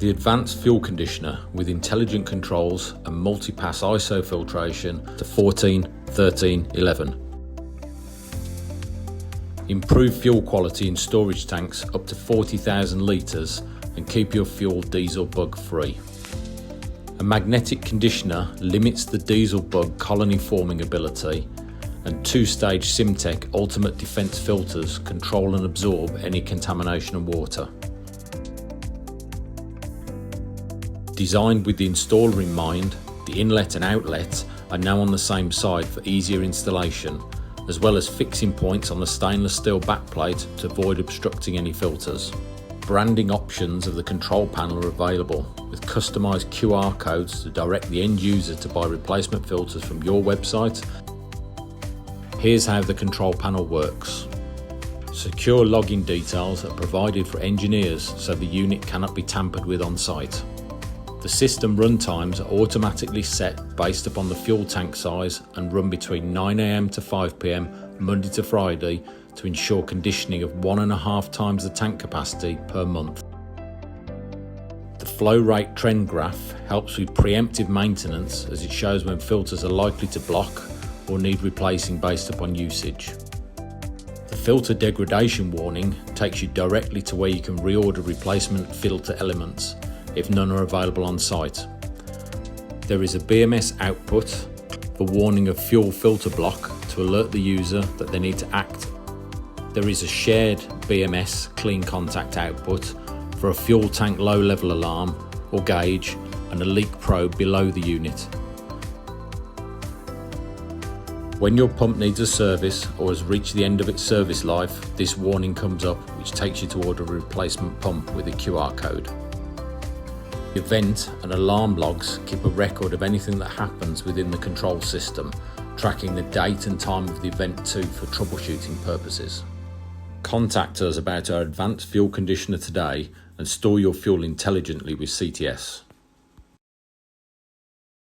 The Advanced Fuel Conditioner with intelligent controls and multi-pass ISO filtration to 14, 13, 11. Improve fuel quality in storage tanks up to 40,000 litres and keep your fuel diesel bug free. A magnetic conditioner limits the diesel bug colony forming ability, and two-stage Cim-Tek Ultimate Defense filters control and absorb any contamination of water. Designed with the installer in mind, the inlet and outlet are now on the same side for easier installation, as well as fixing points on the stainless steel backplate to avoid obstructing any filters. Branding options of the control panel are available, with customised QR codes to direct the end user to buy replacement filters from your website. Here's how the control panel works. Secure login details are provided for engineers so the unit cannot be tampered with on site. The system run times are automatically set based upon the fuel tank size and run between 9 AM to 5 PM Monday to Friday to ensure conditioning of 1.5 times the tank capacity per month. The flow rate trend graph helps with preemptive maintenance, as it shows when filters are likely to block or need replacing based upon usage. The filter degradation warning takes you directly to where you can reorder replacement filter elements if none are available on site. There is a BMS output for warning of fuel filter block to alert the user that they need to act. There is a shared BMS clean contact output for a fuel tank low level alarm or gauge and a leak probe below the unit. When your pump needs a service or has reached the end of its service life, this warning comes up, which takes you to order a replacement pump with a QR code. Event and alarm logs keep a record of anything that happens within the control system, tracking the date and time of the event too for troubleshooting purposes. Contact us about our advanced fuel conditioner today and store your fuel intelligently with CTS.